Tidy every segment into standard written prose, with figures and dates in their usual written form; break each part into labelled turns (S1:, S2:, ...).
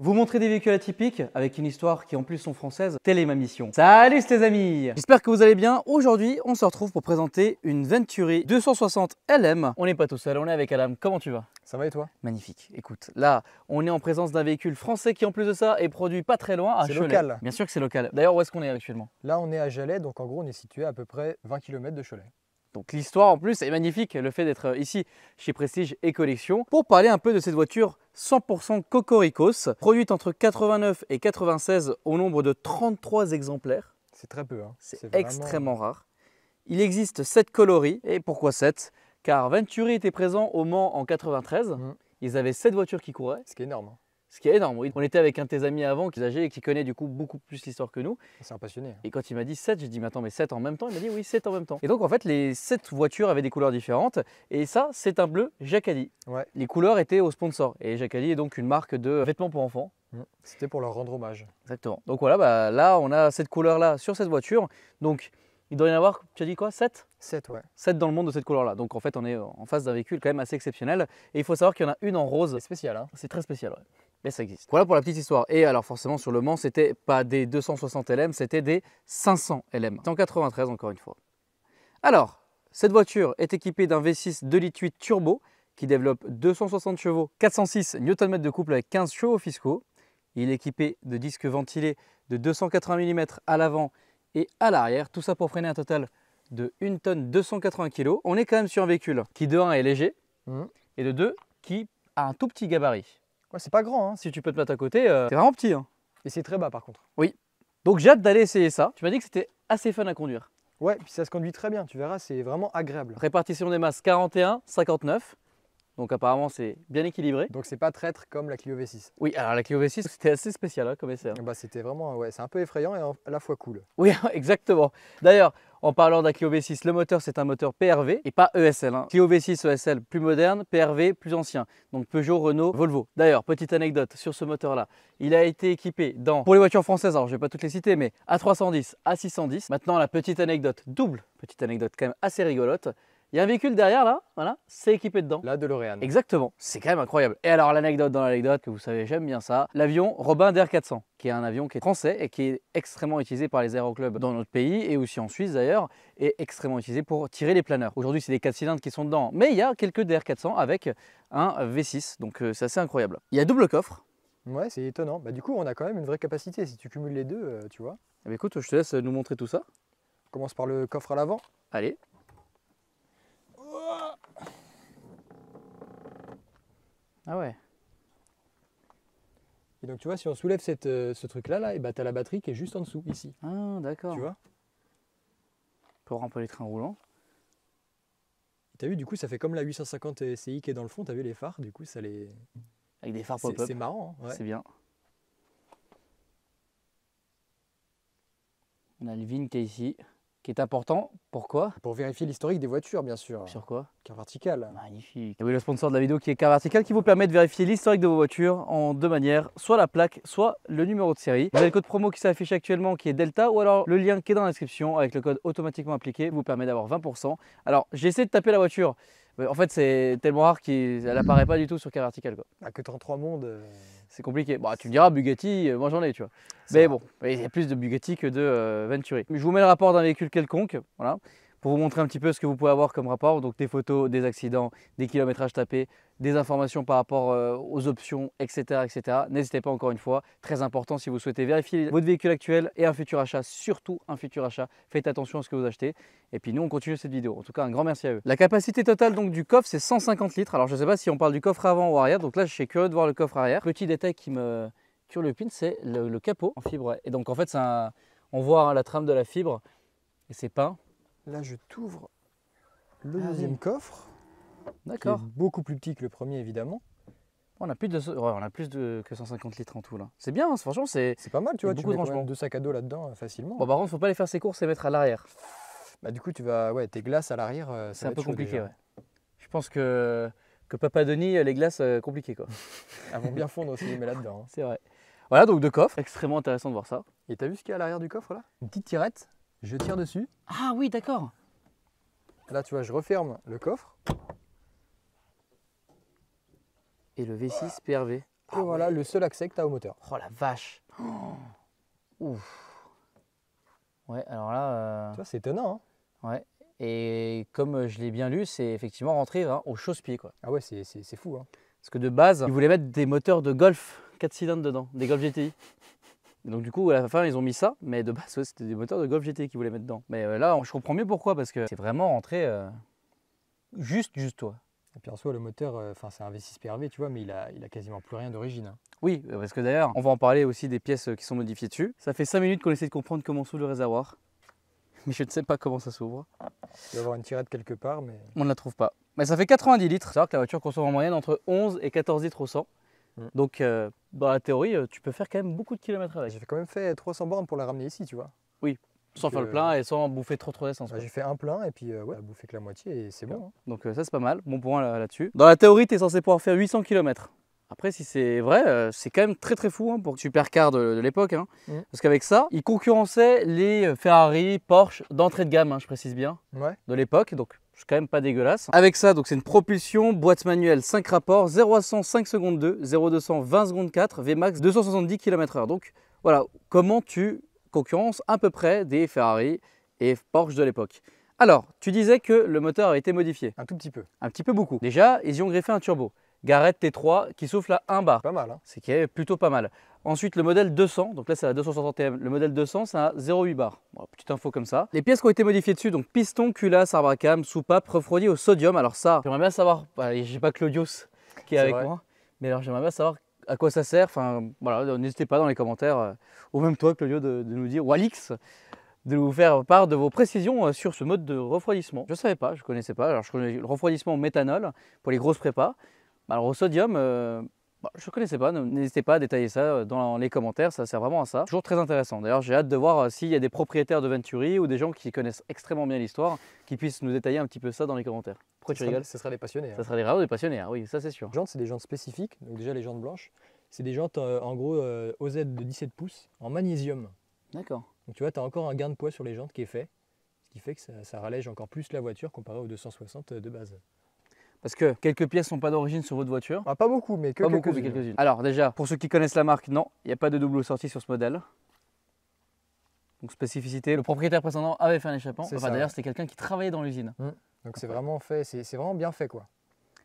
S1: Vous montrer des véhicules atypiques avec une histoire qui en plus sont françaises, telle est ma mission. Salut les amis, j'espère que vous allez bien. Aujourd'hui, on se retrouve pour présenter une Venturi 260 LM. On n'est pas tout seul, on est avec Adam. Comment tu vas?
S2: Ça va et toi?
S1: Magnifique. Écoute, là, on est en présence d'un véhicule français qui en plus de ça est produit pas très loin, à
S2: C'est
S1: Cholet.
S2: local.
S1: Bien sûr que c'est local. D'ailleurs, où est-ce qu'on est actuellement?
S2: Là, on est à Jalais, donc en gros, on est situé à peu près 20 km de Cholet.
S1: Donc l'histoire en plus est magnifique, le fait d'être ici chez Prestige et Collection pour parler un peu de cette voiture 100% Cocoricos, produite entre 89 et 96 au nombre de 33 exemplaires.
S2: C'est très peu. Hein.
S1: C'est extrêmement rare. Il existe 7 coloris. Et pourquoi 7? Car Venturi était présent au Mans en 93. Ils avaient 7 voitures qui couraient.
S2: Ce qui est énorme. Hein.
S1: Ce qui est énorme, oui. On était avec un de tes amis avant qui est âgé et qui connaît du coup beaucoup plus l'histoire que nous.
S2: C'est un passionné.
S1: Et quand il m'a dit 7, j'ai dit mais attends, mais 7 en même temps? Il m'a dit oui, 7 en même temps. Et donc en fait, les 7 voitures avaient des couleurs différentes. Et ça, c'est un bleu Jacadi.
S2: Ouais.
S1: Les couleurs étaient au sponsor. Et Jacadi est donc une marque de vêtements pour enfants.
S2: C'était pour leur rendre hommage.
S1: Exactement. Donc voilà, bah, là, on a cette couleur-là sur cette voiture. Donc il doit y en avoir, tu as dit quoi, 7?
S2: 7, ouais.
S1: 7 dans le monde de cette couleur-là. Donc en fait, on est en face d'un véhicule quand même assez exceptionnel. Et il faut savoir qu'il y en a une en rose.
S2: C'est spécial, hein.
S1: C'est très spécial, ouais. Mais ça existe. Voilà pour la petite histoire. Et alors forcément sur le Mans, c'était pas des 260 LM, c'était des 500 LM. C'est en 93 encore une fois. Alors, cette voiture est équipée d'un V6 2,8 litres turbo qui développe 260 chevaux, 406 Nm de couple avec 15 chevaux fiscaux. Il est équipé de disques ventilés de 280 mm à l'avant et à l'arrière. Tout ça pour freiner un total de 1 tonne 280 kg. On est quand même sur un véhicule qui de 1 est léger et de 2 qui a un tout petit gabarit.
S2: Ouais, c'est pas grand, hein.
S1: Si tu peux te mettre à côté, c'est vraiment petit. Hein.
S2: Et c'est très bas par contre.
S1: Oui. Donc j'ai hâte d'aller essayer ça. Tu m'as dit que c'était assez fun à conduire.
S2: Ouais, puis ça se conduit très bien, tu verras, c'est vraiment agréable.
S1: Répartition des masses 41-59. Donc apparemment c'est bien équilibré.
S2: Donc c'est pas traître comme la Clio V6.
S1: Oui, alors la Clio V6 c'était assez spécial hein, comme essai.
S2: Bah, c'était vraiment, ouais, c'est un peu effrayant et à la fois cool.
S1: Oui, exactement. D'ailleurs, en parlant de la Clio V6, le moteur c'est un moteur PRV et pas ESL. Hein. Clio V6 ESL plus moderne, PRV plus ancien. Donc Peugeot, Renault, Volvo. D'ailleurs, petite anecdote sur ce moteur-là. Il a été équipé pour les voitures françaises, alors je ne vais pas toutes les citer, mais A310, A610. Maintenant, la petite anecdote double, petite anecdote quand même assez rigolote. Il y a un véhicule derrière là, voilà, c'est équipé dedans.
S2: La DeLorean.
S1: Exactement, c'est quand même incroyable. Et alors l'anecdote dans l'anecdote, que vous savez, j'aime bien ça, l'avion Robin Dair 400, qui est un avion qui est français et qui est extrêmement utilisé par les aéroclubs dans notre pays et aussi en Suisse d'ailleurs, et extrêmement utilisé pour tirer les planeurs. Aujourd'hui, c'est des 4 cylindres qui sont dedans, mais il y a quelques Dair 400 avec un V6, donc c'est assez incroyable. Il y a double coffre.
S2: Ouais, c'est étonnant. Bah, du coup, on a quand même une vraie capacité. Si tu cumules les deux, tu vois.
S1: Eh bien, écoute, je te laisse nous montrer tout ça.
S2: On commence par le coffre à l'avant.
S1: Allez. Ah ouais.
S2: Et donc tu vois, si on soulève ce truc-là, et bah, tu as la batterie qui est juste en dessous, ici.
S1: Ah d'accord.
S2: Tu vois?
S1: Pour un peu les trains roulants.
S2: Tu as vu, du coup, ça fait comme la 850 SI qui est dans le fond. Tu as vu les phares, du coup, ça les...
S1: Avec des phares pop-up.
S2: C'est marrant. Hein, ouais.
S1: C'est bien. On a le VIN qui est ici, qui est important. Pourquoi?
S2: Pour vérifier l'historique des voitures, bien sûr.
S1: Sur quoi?
S2: Car vertical.
S1: Magnifique. Et oui, le sponsor de la vidéo qui est Car Vertical qui vous permet de vérifier l'historique de vos voitures en deux manières, soit la plaque, soit le numéro de série. Vous avez le code promo qui s'affiche actuellement qui est Delta ou alors le lien qui est dans la description avec le code automatiquement appliqué vous permet d'avoir 20%. Alors j'ai essayé de taper la voiture. En fait, c'est tellement rare qu'elle n'apparaît pas du tout sur Car Vertical. Quoi.
S2: Ah, que 33 mondes.
S1: C'est compliqué. Bon, tu me diras, Bugatti, moi j'en ai, tu vois. Mais bon, il y a plus de Bugatti que de Venturi. Je vous mets le rapport d'un véhicule quelconque, voilà, pour vous montrer un petit peu ce que vous pouvez avoir comme rapport. Donc des photos, des accidents, des kilométrages tapés, des informations par rapport aux options, etc. etc. N'hésitez pas encore une fois, très important si vous souhaitez vérifier votre véhicule actuel et un futur achat, surtout un futur achat. Faites attention à ce que vous achetez. Et puis nous, on continue cette vidéo. En tout cas, un grand merci à eux. La capacité totale donc, du coffre, c'est 150 litres. Alors je ne sais pas si on parle du coffre avant ou arrière. Donc là, je suis curieux de voir le coffre arrière. Petit détail qui me turlupine, c'est le capot en fibre. Et donc en fait, on voit hein, la trame de la fibre et c'est peint.
S2: Là, je t'ouvre le deuxième coffre.
S1: D'accord.
S2: Beaucoup plus petit que le premier, évidemment.
S1: On a plus que 150 litres en tout là. C'est bien, hein, franchement, c'est
S2: pas mal, tu vois. Tu mets
S1: quand même
S2: 2 sacs à dos là-dedans facilement.
S1: Bon, par contre, faut pas aller faire ses courses et mettre à l'arrière.
S2: Bah, du coup, tu vas, ouais, tes glaces à l'arrière,
S1: c'est un peu compliqué. Ouais. Je pense que Papa Denis, les glaces, compliquées quoi.
S2: Elles vont bien fondre aussi, mais là-dedans. Hein.
S1: C'est vrai. Voilà, donc deux coffres. Extrêmement intéressant de voir ça.
S2: Et t'as vu ce qu'il y a à l'arrière du coffre là? Une petite tirette. Je tire dessus.
S1: Ah oui, d'accord.
S2: Là, tu vois, je referme le coffre.
S1: Et le V6 PRV.
S2: Et voilà le seul accès que tu as au moteur.
S1: Oh la vache. Ouf. Ouais, alors là...
S2: Tu vois, c'est étonnant.
S1: Ouais. Et comme je l'ai bien lu, c'est effectivement rentrer au chausse-pied, quoi.
S2: Ah ouais, c'est fou.
S1: Parce que de base, ils voulaient mettre des moteurs de Golf 4 cylindres dedans, des Golf GTI. Donc du coup, à la fin, ils ont mis ça, mais de base, ouais, c'était des moteurs de Golf GTI qu'ils voulaient mettre dedans. Mais là, je comprends mieux pourquoi, parce que c'est vraiment rentré juste, toi.
S2: Et puis en soi, le moteur, c'est un V6 PRV, tu vois, mais il a quasiment plus rien d'origine.
S1: Oui, parce que d'ailleurs, on va en parler aussi des pièces qui sont modifiées dessus. Ça fait 5 minutes qu'on essaie de comprendre comment s'ouvre le réservoir. Mais je ne sais pas comment ça s'ouvre.
S2: Il doit y avoir une tirette quelque part, mais...
S1: On ne la trouve pas. Mais ça fait 90 litres. C'est-à-dire que la voiture consomme en moyenne entre 11 et 14 litres au 100. Donc dans la théorie, tu peux faire quand même beaucoup de kilomètres avec.
S2: J'ai quand même fait 300 bornes pour la ramener ici, tu vois.
S1: Oui, sans faire le plein et sans bouffer trop d'essence.
S2: J'ai fait un plein et puis ouais, bouffer que la moitié et c'est bon. Hein.
S1: Donc ça c'est pas mal, bon point là-dessus. Dans la théorie, tu es censé pouvoir faire 800 km. Après, si c'est vrai, c'est quand même très fou pour le supercar de l'époque. Parce qu'avec ça, ils concurrençaient les Ferrari, Porsche d'entrée de gamme, je précise bien, de l'époque. Donc c'est quand même pas dégueulasse. Avec ça, donc c'est une propulsion, boîte manuelle 5 rapports, 0 à 100 5 secondes 2, 0 à 200 20 secondes 4, Vmax 270 km/h. Donc voilà, comment tu concurrences à peu près des Ferrari et Porsche de l'époque. Alors, tu disais que le moteur a été modifié.
S2: Un tout petit peu.
S1: Un petit peu beaucoup. Déjà, ils y ont greffé un turbo. Garrett T3 qui souffle à 1 bar.
S2: Pas mal.
S1: C'est qui est plutôt pas mal. Ensuite, le modèle 200, donc là c'est la 260M. Le modèle 200, c'est un 0,8 bar. Bon, petite info comme ça. Les pièces qui ont été modifiées dessus, donc piston, culasse, arbre à cam, soupape, refroidi au sodium. Alors ça, j'aimerais bien savoir, j'ai pas Claudius qui est avec moi, mais alors j'aimerais bien savoir à quoi ça sert. Enfin voilà, n'hésitez pas dans les commentaires, ou même toi Claudio, de nous dire, ou Alix, de nous faire part de vos précisions sur ce mode de refroidissement. Je ne savais pas, je ne connaissais pas. Alors je connais le refroidissement au méthanol pour les grosses prépas. Alors au sodium, je ne connaissais pas, n'hésitez pas à détailler ça dans les commentaires, ça sert vraiment à ça. Toujours très intéressant. D'ailleurs, j'ai hâte de voir s'il y a des propriétaires de Venturi ou des gens qui connaissent extrêmement bien l'histoire, qui puissent nous détailler un petit peu ça dans les commentaires. Pourquoi tu rigoles?
S2: Ce sera des passionnés.
S1: Ça sera des rares des passionnés, oui, ça c'est sûr.
S2: Les jantes, c'est des jantes spécifiques. Donc déjà, les jantes blanches, c'est des jantes en gros OZ de 17 pouces en magnésium.
S1: D'accord.
S2: Donc tu vois, tu as encore un gain de poids sur les jantes qui est fait, ce qui fait que ça rallège encore plus la voiture comparé aux 260 de base.
S1: Parce que quelques pièces sont pas d'origine sur votre voiture.
S2: Ah, pas beaucoup, mais quelques-unes.
S1: Alors déjà, pour ceux qui connaissent la marque, non, il n'y a pas de double sortie sur ce modèle. Donc spécificité, le propriétaire précédent avait fait un échappement. Enfin d'ailleurs, c'était quelqu'un qui travaillait dans l'usine.
S2: Donc c'est vraiment fait, c'est vraiment bien fait quoi.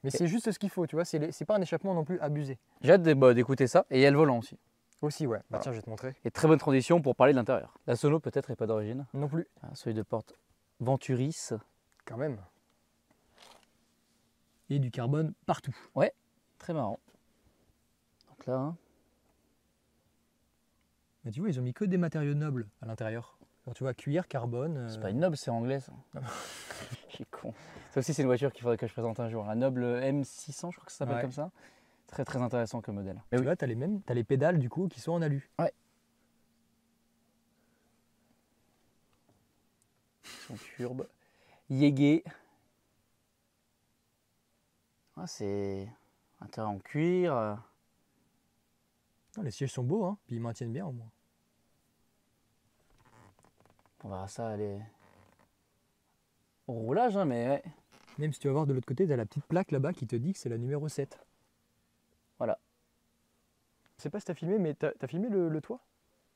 S2: Mais c'est juste ce qu'il faut, tu vois, c'est pas un échappement non plus abusé.
S1: J'ai hâte d'écouter ça. Et il y a le volant aussi.
S2: Aussi, ouais. Bah tiens, je vais te montrer.
S1: Et très bonne transition pour parler de l'intérieur. La sono peut-être n'est pas d'origine.
S2: Non plus.
S1: Seuil de porte Venturis.
S2: Quand même. Et du carbone partout.
S1: Ouais, très marrant. Donc là...
S2: Mais tu vois, ils ont mis que des matériaux nobles à l'intérieur. Alors tu vois, cuir, carbone...
S1: C'est pas une noble, c'est anglais ça. Je suis con. Ça aussi c'est une voiture qu'il faudrait que je présente un jour. La noble M600, je crois que ça s'appelle comme ça. Très très intéressant comme modèle.
S2: Mais tu vois, t'as les pédales du coup qui sont en alu.
S1: Ouais. Ils sont courbes. Yégué. Ah, c'est intérieur en cuir.
S2: Non, les sièges sont beaux, hein, puis ils maintiennent bien au moins.
S1: On verra ça aller au roulage, hein, mais ouais.
S2: Même si tu vas voir de l'autre côté, tu as la petite plaque là-bas qui te dit que c'est la numéro 7.
S1: Voilà.
S2: Je sais pas si tu as filmé, mais tu as filmé le toit?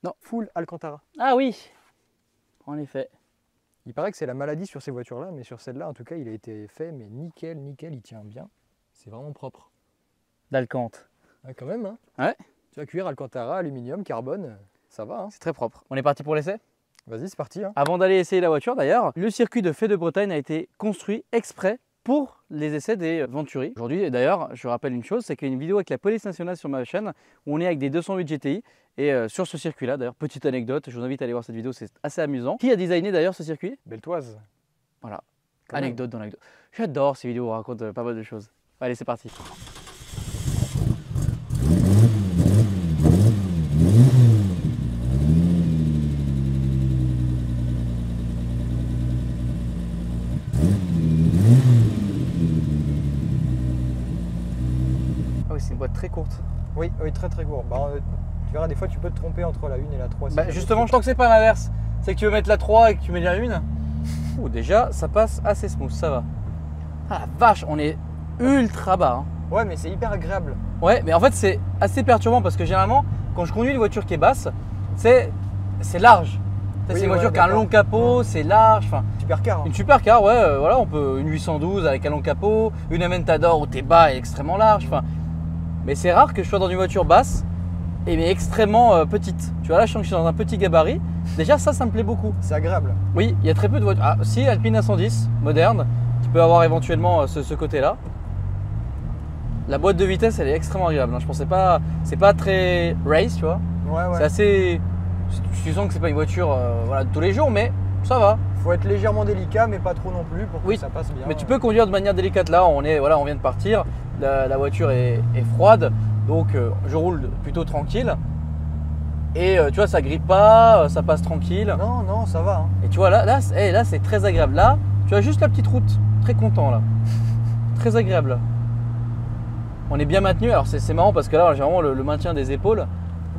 S1: Non.
S2: Full Alcantara.
S1: Ah oui, en effet.
S2: Il paraît que c'est la maladie sur ces voitures-là, mais sur celle-là, en tout cas, il a été fait, mais nickel, il tient bien. C'est vraiment propre.
S1: D'Alcante.
S2: Ah, quand même, hein.
S1: Ouais.
S2: Tu vas cuire Alcantara, aluminium, carbone, ça va. Hein.
S1: C'est très propre. On est parti pour l'essai?
S2: Vas-y, c'est parti. Hein.
S1: Avant d'aller essayer la voiture, d'ailleurs, le circuit de Fay de Bretagne a été construit exprès pour les essais des Venturi. Aujourd'hui, d'ailleurs, je rappelle une chose, c'est qu'il y a une vidéo avec la police nationale sur ma chaîne où on est avec des 208 GTI et sur ce circuit-là, d'ailleurs, petite anecdote, je vous invite à aller voir cette vidéo, c'est assez amusant. Qui a designé d'ailleurs ce circuit?
S2: Beltoise.
S1: Voilà, anecdote dans l'anecdote. J'adore ces vidéos où on raconte pas mal de choses. Allez, c'est parti. Ah oui, c'est une boîte très courte.
S2: Oui, très très court. Bah, tu verras, des fois tu peux te tromper entre la 1 et la 3.
S1: Bah, justement, je pense que c'est pas l'inverse. C'est que tu veux mettre la 3 et que tu mets la 1. Ouh, déjà, ça passe assez smooth, ça va. Ah la vache, on est ultra bas. Hein.
S2: Ouais, mais c'est hyper agréable.
S1: Ouais, mais en fait, c'est assez perturbant parce que généralement, quand je conduis une voiture qui est basse, c'est large.
S2: Oui,
S1: C'est une
S2: ouais,
S1: voiture qui a un
S2: d'accord.
S1: long capot, c'est large. Enfin,
S2: Supercar. Hein.
S1: une supercar, ouais, voilà, on peut une 812 avec un long capot, une Aventador où t'es bas et extrêmement large. Enfin, mais c'est rare que je sois dans une voiture basse et mais extrêmement petite. Tu vois là, je suis dans un petit gabarit. Déjà, ça me plaît beaucoup.
S2: C'est agréable.
S1: Oui, il y a très peu de voitures. Ah, si, Alpine A110, moderne, qui peut avoir éventuellement ce côté-là. La boîte de vitesse, elle est extrêmement agréable. Hein. Je pensais pas, c'est pas très race, tu vois.
S2: Ouais, ouais.
S1: C'est assez. Tu sens que c'est pas une voiture voilà, de tous les jours, mais ça va.
S2: Faut être légèrement délicat, mais pas trop non plus pour que
S1: Oui,
S2: ça passe bien.
S1: mais tu peux conduire de manière délicate. Là, on vient de partir. La voiture est froide, donc je roule plutôt tranquille. Et tu vois, ça grippe pas, ça passe tranquille.
S2: Non, non, ça va. Hein.
S1: Et tu vois, là c'est très agréable. Là, tu as juste la petite route. Très content là. Très agréable. On est bien maintenu. Alors c'est marrant parce que là, j'ai vraiment le maintien des épaules.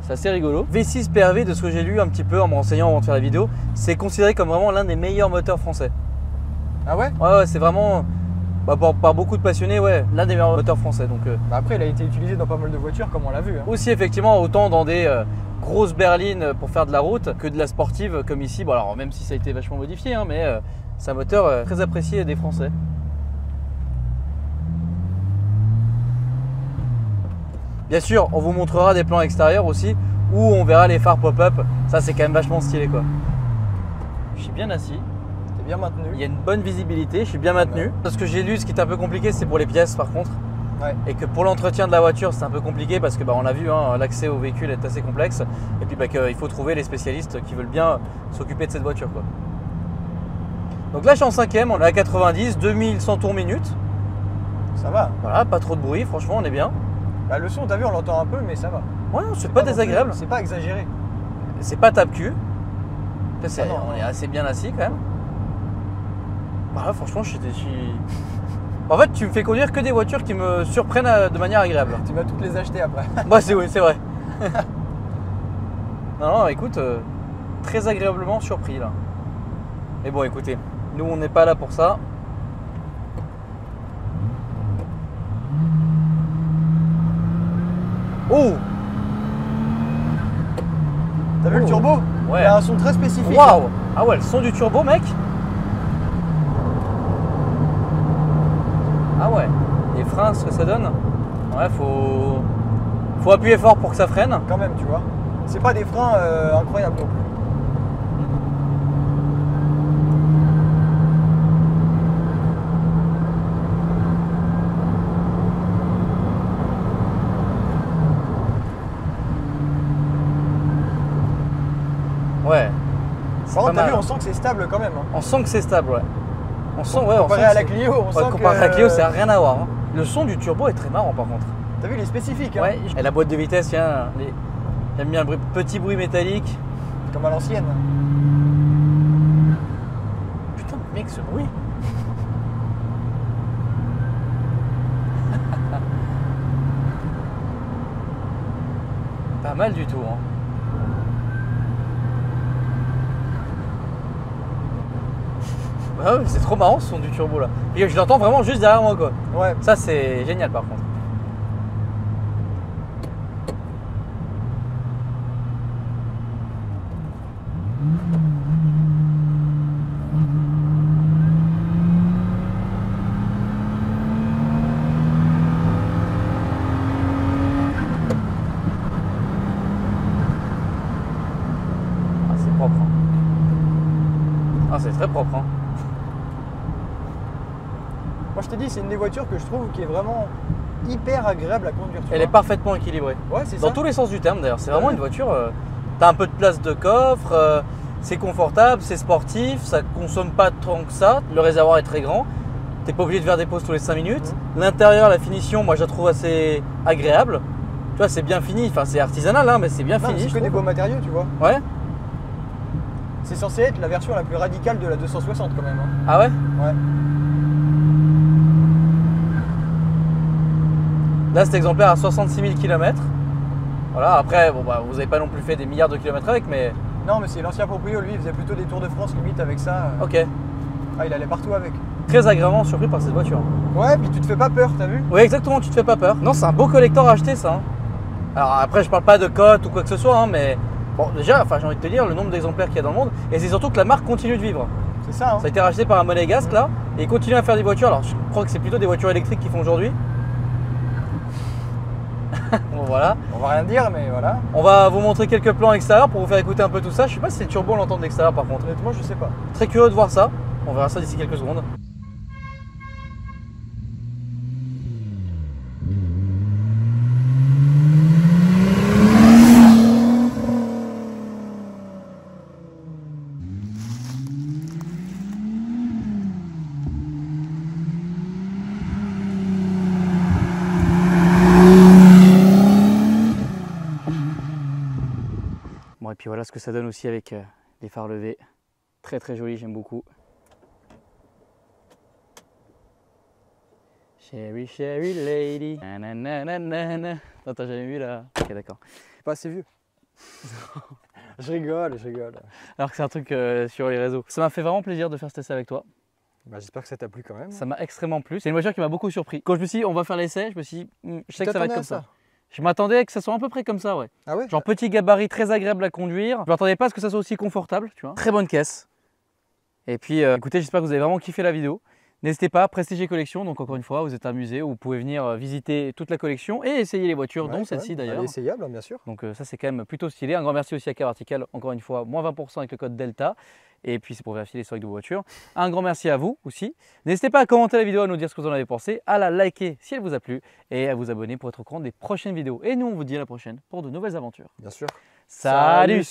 S1: C'est assez rigolo. V6 PRV, de ce que j'ai lu un petit peu en me renseignant avant de faire la vidéo, c'est considéré comme vraiment l'un des meilleurs moteurs français.
S2: Ah ouais?
S1: Ouais, c'est vraiment, par beaucoup de passionnés, ouais, l'un des meilleurs moteurs français. Donc,
S2: Bah après, il a été utilisé dans pas mal de voitures, comme on l'a vu. Hein.
S1: aussi, effectivement, autant dans des grosses berlines pour faire de la route que de la sportive comme ici. Bon, alors, même si ça a été vachement modifié, hein, mais c'est un moteur très apprécié des Français. Bien sûr, on vous montrera des plans extérieurs aussi où on verra les phares pop-up. Ça, c'est quand même vachement stylé, quoi. Je suis bien assis.
S2: T'es bien maintenu.
S1: Il y a une bonne visibilité, je suis bien maintenu. Ce que j'ai lu, ce qui est un peu compliqué, c'est pour les pièces par contre.
S2: Ouais.
S1: Et que pour l'entretien de la voiture, c'est un peu compliqué parce que on l'a vu, hein, l'accès au véhicule est assez complexe. Et puis qu'il faut trouver les spécialistes qui veulent bien s'occuper de cette voiture, quoi. Donc là, je suis en 5ème, on est à 90, 2100 tours minute.
S2: Ça va.
S1: Voilà, pas trop de bruit, franchement, on est bien.
S2: Bah, le son, t'as vu, on l'entend un peu, mais ça va.
S1: Ouais, c'est pas
S2: non
S1: désagréable.
S2: plus- C'est pas exagéré.
S1: C'est pas tape-cul.
S2: Ah non,
S1: On est
S2: non.
S1: assez bien assis quand même. Voilà, franchement, je suis. En fait, tu me fais conduire que des voitures qui me surprennent de manière agréable.
S2: Tu vas toutes les acheter après.
S1: Bah, oui, c'est vrai. Non, écoute, très agréablement surpris là. Mais bon, écoutez, nous on n'est pas là pour ça. Oh!
S2: T'as vu le turbo?
S1: Ouais.
S2: Il a un son très spécifique.
S1: Waouh! Ah ouais, le son du turbo, mec! Ah ouais, les freins, ce que ça donne? Ouais, faut appuyer fort pour que ça freine.
S2: Quand même, tu vois. C'est pas des freins incroyables non plus.
S1: Ouais. C'est
S2: Par contre,
S1: pas
S2: t'as vu,
S1: mal.
S2: on sent que c'est stable quand même. Hein.
S1: On sent que c'est stable, ouais. On sent, ouais,
S2: Comparé
S1: on sent
S2: à la
S1: que c'est-
S2: Clio, on
S1: Ouais,
S2: sent
S1: comparé
S2: que...
S1: à la Clio, ça n'a rien à voir. Hein. Le son du turbo est très marrant par contre.
S2: T'as vu, il est spécifique. Hein.
S1: Ouais. Et la boîte de vitesse, tiens, j'aime bien le petit bruit métallique.
S2: Comme à l'ancienne.
S1: Putain, mec, ce bruit. Pas mal du tout. Hein. Ah ouais, c'est trop marrant ce son du turbo là. Et je l'entends vraiment juste derrière moi, quoi.
S2: Ouais.
S1: Ça, c'est génial par contre. Ah, c'est propre. Hein. Ah, c'est très propre. Hein.
S2: Moi, je t'ai dit, c'est une des voitures que je trouve qui est vraiment hyper agréable à conduire. tu
S1: Elle
S2: vois.
S1: est parfaitement équilibrée.
S2: Ouais, c'est
S1: Dans
S2: ça.
S1: tous les sens du terme d'ailleurs. C'est vraiment
S2: Ouais.
S1: une voiture. T'as un peu de place de coffre, c'est confortable, c'est sportif, ça consomme pas tant que ça. Le réservoir est très grand. T'es pas obligé de faire des pauses tous les 5 minutes. L'intérieur, la finition, moi je la trouve assez agréable. Tu vois, c'est bien fini. Enfin, c'est artisanal, hein, mais c'est bien
S2: Non,
S1: fini.
S2: c'est
S1: je
S2: que des
S1: trouve.
S2: beaux matériaux, tu vois.
S1: Ouais.
S2: C'est censé être la version la plus radicale de la 260 quand même. Hein.
S1: Ah ouais.
S2: Ouais.
S1: Là, cet exemplaire a 66 000 km. Voilà. Après, bon, vous n'avez pas non plus fait des milliards de kilomètres avec, mais
S2: Non, mais c'est l'ancien proprio, lui, il faisait plutôt des tours de France limite avec ça.
S1: ok.
S2: Ah, il allait partout avec.
S1: très agréablement surpris par cette voiture.
S2: Ouais, puis tu te fais pas peur, t'as vu?
S1: Oui, exactement, tu te fais pas peur. Non, c'est un beau collector à acheter ça. Hein. Alors après, je parle pas de cote ou quoi que ce soit, hein, mais bon, déjà, enfin, j'ai envie de te dire le nombre d'exemplaires qu'il y a dans le monde, et c'est surtout que la marque continue de vivre.
S2: C'est ça, hein.
S1: Ça a été racheté par un monégasque là, et il continue à faire des voitures. Alors, je crois que c'est plutôt des voitures électriques qu'ils font aujourd'hui. Bon, voilà.
S2: On va rien dire, mais voilà.
S1: On va vous montrer quelques plans extérieurs pour vous faire écouter un peu tout ça. Je sais pas si c'est turbo on l'entend de l'extérieur par contre.
S2: Honnêtement, je sais pas.
S1: Très curieux de voir ça. On verra ça d'ici quelques secondes. Bon, et puis voilà ce que ça donne aussi avec les phares levés. Très très joli, j'aime beaucoup. Sherry, Sherry Lady. Nananana. Non, t'as jamais vu là? Ok, d'accord.
S2: Pas assez vieux. Je rigole, je rigole.
S1: Alors que c'est un truc sur les réseaux. Ça m'a fait vraiment plaisir de faire ce test avec toi.
S2: Bah, j'espère que ça t'a plu quand même.
S1: Ça m'a extrêmement plu. C'est une voiture qui m'a beaucoup surpris. Quand je me suis dit, on va faire l'essai, je me suis dit, je sais que ça va être comme ça. Je m'attendais que ça soit à peu près comme ça, ouais.
S2: Ah ouais?
S1: Genre petit gabarit, très agréable à conduire. Je m'attendais pas à ce que ça soit aussi confortable, tu vois. Très bonne caisse. Et puis, écoutez, j'espère que vous avez vraiment kiffé la vidéo. N'hésitez pas, Prestige Collection, donc encore une fois, vous êtes un musée où vous pouvez venir visiter toute la collection et essayer les voitures, dont celle-ci d'ailleurs.
S2: Elle est essayable, hein, bien sûr.
S1: Donc ça, c'est quand même plutôt stylé. Un grand merci aussi à Car Vertical, encore une fois, moins 20% avec le code DELTA. Et puis, c'est pour vérifier l'historique de vos voitures. Un grand merci à vous aussi. N'hésitez pas à commenter la vidéo, à nous dire ce que vous en avez pensé, à la liker si elle vous a plu et à vous abonner pour être au courant des prochaines vidéos. Et nous, on vous dit à la prochaine pour de nouvelles aventures.
S2: Bien sûr.
S1: Salut!